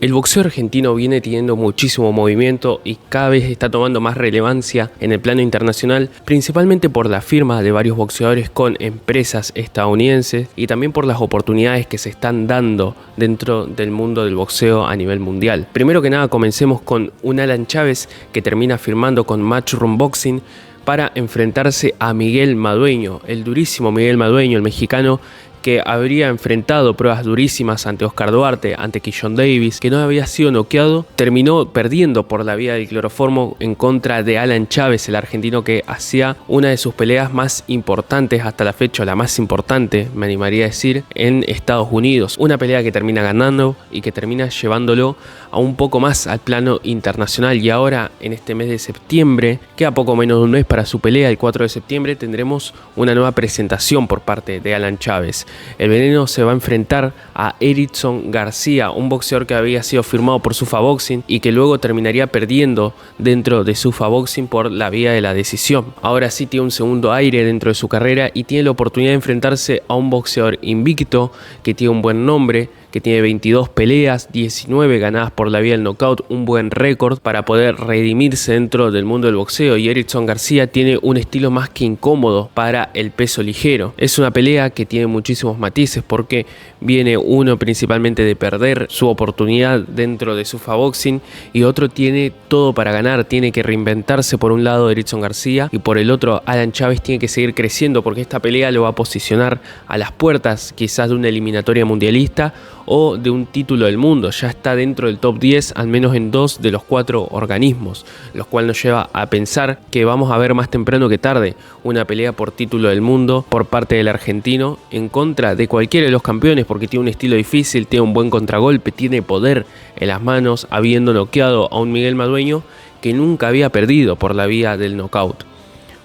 El boxeo argentino viene teniendo muchísimo movimiento y cada vez está tomando más relevancia en el plano internacional, principalmente por la firma de varios boxeadores con empresas estadounidenses y también por las oportunidades que se están dando dentro del mundo del boxeo a nivel mundial. Primero que nada, comencemos con un Alan Chávez que termina firmando con Matchroom Boxing para enfrentarse a Miguel Madueño, el durísimo Miguel Madueño, el mexicano, que habría enfrentado pruebas durísimas ante Oscar Duarte, ante Keyshawn Davis, que no había sido noqueado, terminó perdiendo por la vía del cloroformo en contra de Alan Chávez, el argentino que hacía una de sus peleas más importantes hasta la fecha, la más importante, me animaría a decir, en Estados Unidos. Una pelea que termina ganando y que termina llevándolo a un poco más al plano internacional, y ahora en este mes de septiembre, queda poco menos de un mes para su pelea, el 4 de septiembre, tendremos una nueva presentación por parte de Alan Chávez. El Veneno se va a enfrentar a Erickson García, un boxeador que había sido firmado por Zuffa Boxing y que luego terminaría perdiendo dentro de Zuffa Boxing por la vía de la decisión. Ahora sí tiene un segundo aire dentro de su carrera y tiene la oportunidad de enfrentarse a un boxeador invicto que tiene un buen nombre, que tiene 22 peleas, 19 ganadas por la vía del knockout, un buen récord para poder redimirse dentro del mundo del boxeo. Y Erickson García tiene un estilo más que incómodo para el peso ligero. Es una pelea que tiene muchísimos matices porque viene uno principalmente de perder su oportunidad dentro de Zuffa Boxing y otro tiene todo para ganar, tiene que reinventarse por un lado Erickson García y por el otro Alan Chávez tiene que seguir creciendo porque esta pelea lo va a posicionar a las puertas quizás de una eliminatoria mundialista o de un título del mundo. Ya está dentro del top 10 al menos en 2 de los 4 organismos, lo cual nos lleva a pensar que vamos a ver más temprano que tarde una pelea por título del mundo por parte del argentino en contra de cualquiera de los campeones, porque tiene un estilo difícil, tiene un buen contragolpe, tiene poder en las manos, habiendo noqueado a un Miguel Madueño que nunca había perdido por la vía del knockout.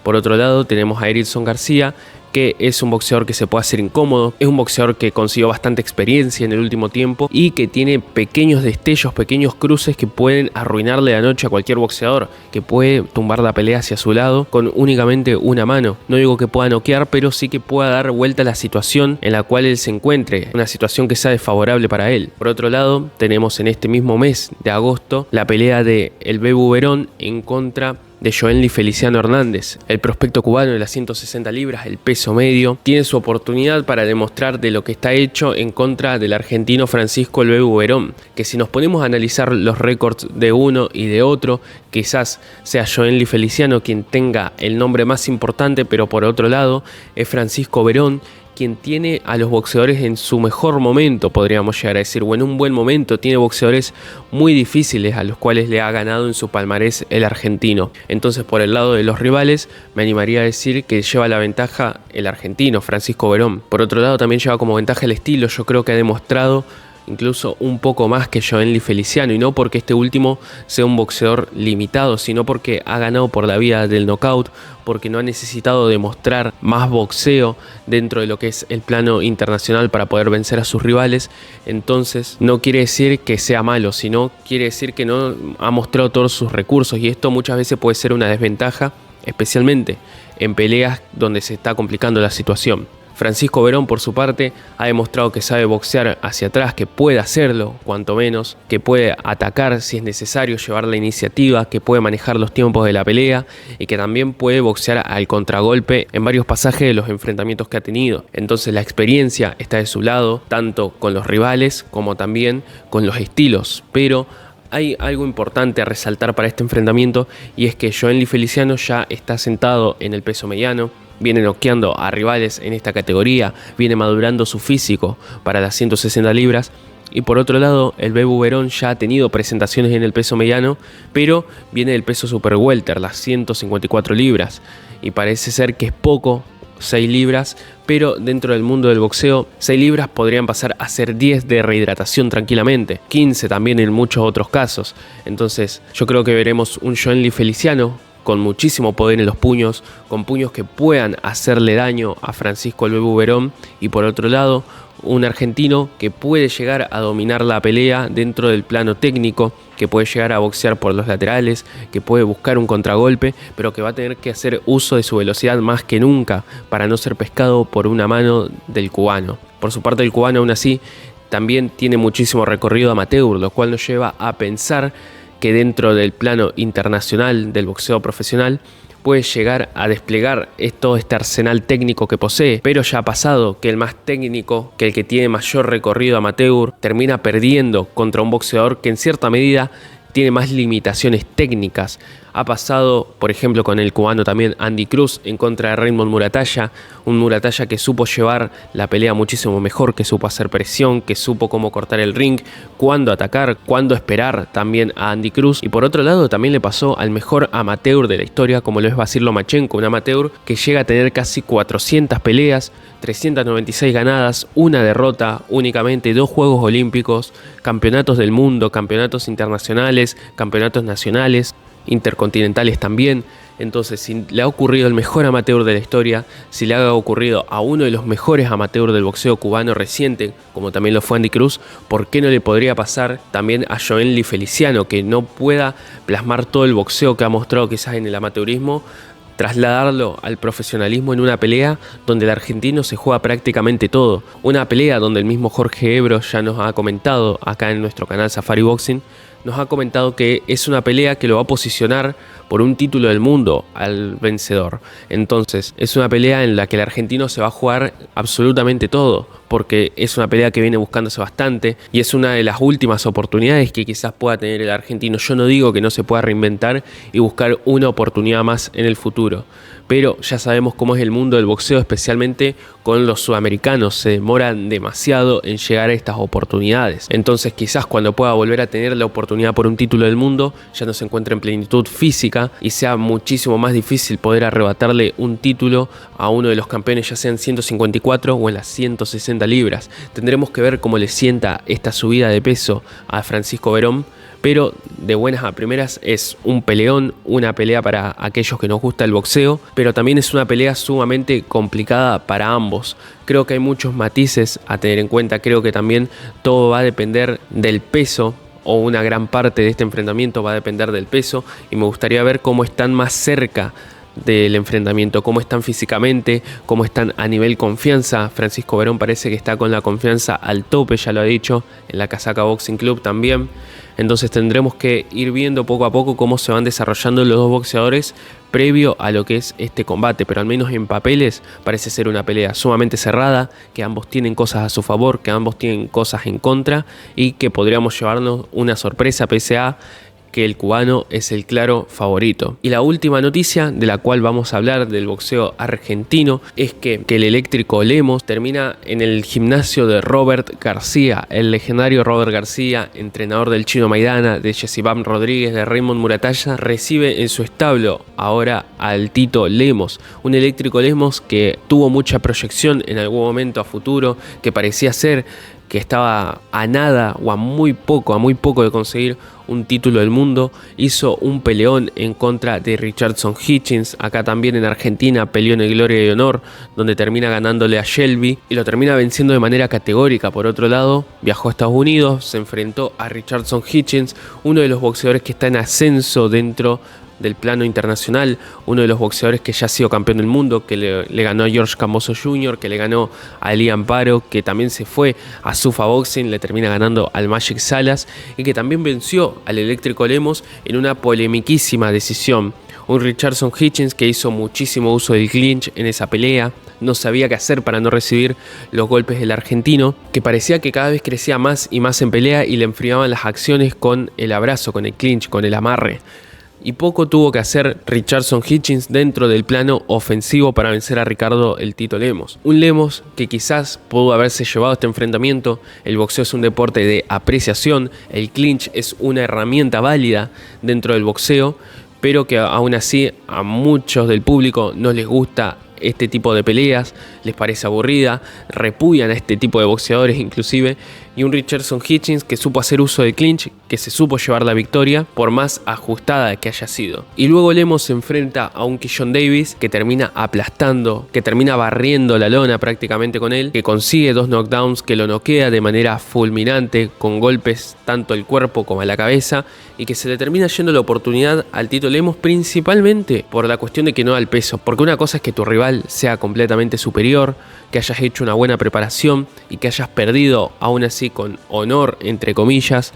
Por otro lado tenemos a Erickson García, que es un boxeador que se puede hacer incómodo, es un boxeador que consiguió bastante experiencia en el último tiempo y que tiene pequeños destellos, pequeños cruces que pueden arruinarle la noche a cualquier boxeador, que puede tumbar la pelea hacia su lado con únicamente una mano. No digo que pueda noquear, pero sí que pueda dar vuelta a la situación en la cual él se encuentre, una situación que sea desfavorable para él. Por otro lado, tenemos en este mismo mes de agosto la pelea de el Bebu Berón en contra de Joenly Feliciano Hernández, el prospecto cubano de las 160 libras, el peso medio, tiene su oportunidad para demostrar de lo que está hecho en contra del argentino Francisco el Bebu Berón, que si nos ponemos a analizar los récords de uno y de otro, quizás sea Joenly Feliciano quien tenga el nombre más importante, pero por otro lado es Francisco Berón quien tiene a los boxeadores en su mejor momento, podríamos llegar a decir, o en un buen momento. Tiene boxeadores muy difíciles a los cuales le ha ganado en su palmarés el argentino. Entonces, por el lado de los rivales, me animaría a decir que lleva la ventaja el argentino, Francisco Berón. Por otro lado, también lleva como ventaja el estilo. Yo creo que ha demostrado incluso un poco más que Joenly Feliciano, y no porque este último sea un boxeador limitado, sino porque ha ganado por la vía del knockout, porque no ha necesitado demostrar más boxeo dentro de lo que es el plano internacional para poder vencer a sus rivales. Entonces no quiere decir que sea malo, sino quiere decir que no ha mostrado todos sus recursos, y esto muchas veces puede ser una desventaja, especialmente en peleas donde se está complicando la situación. Francisco Berón, por su parte, ha demostrado que sabe boxear hacia atrás, que puede hacerlo, cuanto menos, que puede atacar si es necesario, llevar la iniciativa, que puede manejar los tiempos de la pelea y que también puede boxear al contragolpe en varios pasajes de los enfrentamientos que ha tenido. Entonces la experiencia está de su lado, tanto con los rivales como también con los estilos, pero hay algo importante a resaltar para este enfrentamiento, y es que Joenly Feliciano ya está sentado en el peso mediano, viene noqueando a rivales en esta categoría, viene madurando su físico para las 160 libras. Y por otro lado, el Bebu Berón ya ha tenido presentaciones en el peso mediano, pero viene del peso super welter, las 154 libras. Y parece ser que es poco, 6 libras, pero dentro del mundo del boxeo, 6 libras podrían pasar a ser 10 de rehidratación tranquilamente, 15 también en muchos otros casos. Entonces yo creo que veremos un Joenly Feliciano con muchísimo poder en los puños, con puños que puedan hacerle daño a Francisco el Bebu Berón, y por otro lado un argentino que puede llegar a dominar la pelea dentro del plano técnico, que puede llegar a boxear por los laterales, que puede buscar un contragolpe, pero que va a tener que hacer uso de su velocidad más que nunca para no ser pescado por una mano del cubano. Por su parte, el cubano aún así también tiene muchísimo recorrido amateur, lo cual nos lleva a pensar que dentro del plano internacional del boxeo profesional puede llegar a desplegar todo este arsenal técnico que posee, pero ya ha pasado que el más técnico, que el que tiene mayor recorrido amateur, termina perdiendo contra un boxeador que en cierta medida tiene más limitaciones técnicas. Ha pasado, por ejemplo, con el cubano también Andy Cruz en contra de Raymond Muratalla, un Muratalla que supo llevar la pelea muchísimo mejor, que supo hacer presión, que supo cómo cortar el ring, cuándo atacar, cuándo esperar también a Andy Cruz. Y por otro lado también le pasó al mejor amateur de la historia, como lo es Vasil Lomachenko, un amateur que llega a tener casi 400 peleas, 396 ganadas, una derrota únicamente, 2 Juegos Olímpicos, campeonatos del mundo, campeonatos internacionales, campeonatos nacionales, intercontinentales también. Entonces, si le ha ocurrido al mejor amateur de la historia, si le ha ocurrido a uno de los mejores amateurs del boxeo cubano reciente, como también lo fue Andy Cruz, ¿por qué no le podría pasar también a Joenly Feliciano, que no pueda plasmar todo el boxeo que ha mostrado quizás en el amateurismo, trasladarlo al profesionalismo en una pelea donde el argentino se juega prácticamente todo? Una pelea donde el mismo Jorge Ebro ya nos ha comentado acá en nuestro canal Safari Boxing, nos ha comentado que es una pelea que lo va a posicionar por un título del mundo al vencedor. Entonces, es una pelea en la que el argentino se va a jugar absolutamente todo, porque es una pelea que viene buscándose bastante y es una de las últimas oportunidades que quizás pueda tener el argentino. Yo no digo que no se pueda reinventar y buscar una oportunidad más en el futuro, pero ya sabemos cómo es el mundo del boxeo, especialmente con los sudamericanos. Se demoran demasiado en llegar a estas oportunidades. Entonces quizás cuando pueda volver a tener la oportunidad por un título del mundo, ya no se encuentre en plenitud física y sea muchísimo más difícil poder arrebatarle un título a uno de los campeones, ya sea en 154 o en las 160 libras. Tendremos que ver cómo le sienta esta subida de peso a Francisco Verón, pero de buenas a primeras es un peleón, una pelea para aquellos que nos gusta el boxeo, pero también es una pelea sumamente complicada para ambos. Creo que hay muchos matices a tener en cuenta, creo que también todo va a depender del peso, o una gran parte de este enfrentamiento va a depender del peso, y me gustaría ver cómo están más cerca del enfrentamiento, cómo están físicamente, cómo están a nivel confianza. Francisco Verón parece que está con la confianza al tope, ya lo ha dicho, en la Casaca Boxing Club también. Entonces tendremos que ir viendo poco a poco cómo se van desarrollando los dos boxeadores previo a lo que es este combate, pero al menos en papeles parece ser una pelea sumamente cerrada, que ambos tienen cosas a su favor, que ambos tienen cosas en contra y que podríamos llevarnos una sorpresa pese a que el cubano es el claro favorito. Y la última noticia de la cual vamos a hablar del boxeo argentino es que el eléctrico Lemos termina en el gimnasio de Robert García, el legendario Robert García, entrenador del Chino Maidana, de Jessibam Rodríguez, de Raymond Muratalla, recibe en su establo ahora al Tito Lemos, un eléctrico Lemos que tuvo mucha proyección en algún momento a futuro, que parecía ser que estaba a nada o a muy poco de conseguir un título del mundo. Hizo un peleón en contra de Richardson Hitchens, acá también en Argentina peleó en el Gloria y Honor, donde termina ganándole a Shelby y lo termina venciendo de manera categórica. Por otro lado, viajó a Estados Unidos, se enfrentó a Richardson Hitchens, uno de los boxeadores que está en ascenso dentro del plano internacional, uno de los boxeadores que ya ha sido campeón del mundo, que le ganó a George Camboso Jr., que le ganó a Eli Amparo, que también se fue a Sufa Boxing, le termina ganando al Magic Salas y que también venció al eléctrico Lemos en una polemiquísima decisión. Un Richardson Hitchens que hizo muchísimo uso del clinch en esa pelea, no sabía qué hacer para no recibir los golpes del argentino, que parecía que cada vez crecía más y más en pelea y le enfriaban las acciones con el abrazo, con el clinch, con el amarre. Y poco tuvo que hacer Richardson Hitchens dentro del plano ofensivo para vencer a Ricardo el Tito Lemos. Un Lemos que quizás pudo haberse llevado este enfrentamiento. El boxeo es un deporte de apreciación, el clinch es una herramienta válida dentro del boxeo, pero que aún así a muchos del público no les gusta este tipo de peleas, les parece aburrida, repudian a este tipo de boxeadores inclusive, y un Richardson Hitchens que supo hacer uso del clinch, que se supo llevar la victoria por más ajustada que haya sido. Y luego Lemos se enfrenta a un Keyshawn Davis que termina aplastando, que termina barriendo la lona prácticamente con él, que consigue 2 knockdowns, que lo noquea de manera fulminante con golpes tanto al cuerpo como a la cabeza, y que se le termina yendo la oportunidad al Tito Lemos principalmente por la cuestión de que no da el peso, porque una cosa es que tu rival sea completamente superior, que hayas hecho una buena preparación y que hayas perdido aún así así con honor, entre comillas.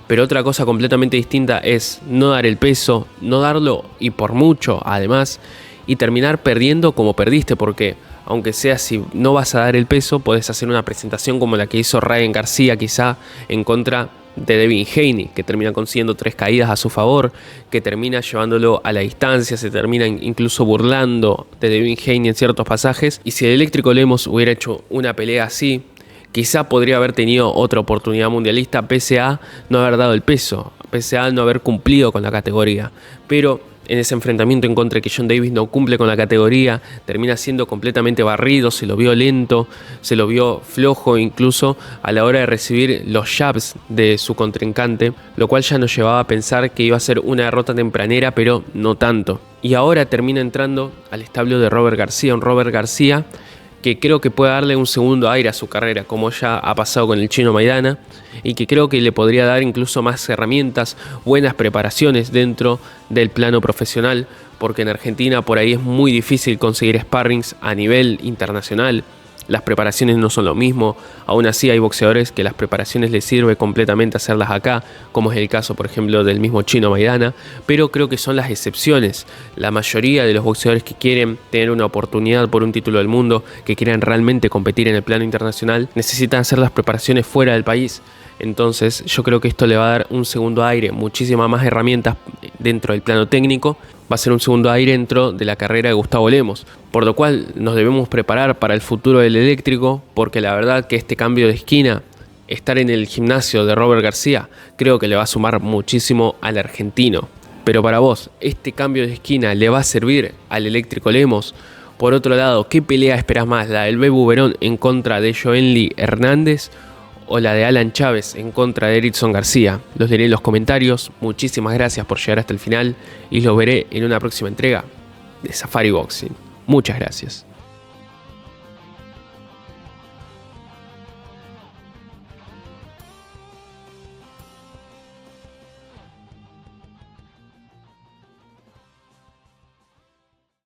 Pero otra cosa completamente distinta es no dar el peso, no darlo y por mucho además, y terminar perdiendo como perdiste, porque aunque sea si no vas a dar el peso, podés hacer una presentación como la que hizo Ryan García quizá en contra de Devin Haney, que termina consiguiendo 3 caídas a su favor, que termina llevándolo a la distancia, se termina incluso burlando de Devin Haney en ciertos pasajes. Y si el Eléctrico Lemos hubiera hecho una pelea así, quizá podría haber tenido otra oportunidad mundialista, pese a no haber dado el peso, pese a no haber cumplido con la categoría. Pero en ese enfrentamiento en contra de que John Davis no cumple con la categoría, termina siendo completamente barrido, se lo vio lento, se lo vio flojo incluso a la hora de recibir los jabs de su contrincante, lo cual ya nos llevaba a pensar que iba a ser una derrota tempranera, pero no tanto. Y ahora termina entrando al establo de Robert García, un Robert García que creo que puede darle un segundo aire a su carrera, como ya ha pasado con el Chino Maidana, y que creo que le podría dar incluso más herramientas, buenas preparaciones dentro del plano profesional, porque en Argentina por ahí es muy difícil conseguir sparrings a nivel internacional. Las preparaciones no son lo mismo, aún así hay boxeadores que las preparaciones les sirve completamente hacerlas acá, como es el caso por ejemplo del mismo Chino Maidana, pero creo que son las excepciones. La mayoría de los boxeadores que quieren tener una oportunidad por un título del mundo, que quieren realmente competir en el plano internacional, necesitan hacer las preparaciones fuera del país. Entonces yo creo que esto le va a dar un segundo aire, muchísimas más herramientas dentro del plano técnico, va a ser un segundo aire dentro de la carrera de Gustavo Lemos, por lo cual nos debemos preparar para el futuro del Eléctrico, porque la verdad que este cambio de esquina, estar en el gimnasio de Robert García, creo que le va a sumar muchísimo al argentino. Pero para vos, ¿este cambio de esquina le va a servir al Eléctrico Lemos? Por otro lado, ¿qué pelea esperás más? ¿La del Bebu Verón en contra de Joenly Hernández o la de Alan Chávez en contra de Erickson García? Los leeré en los comentarios. Muchísimas gracias por llegar hasta el final y los veré en una próxima entrega de Safari Boxing. Muchas gracias.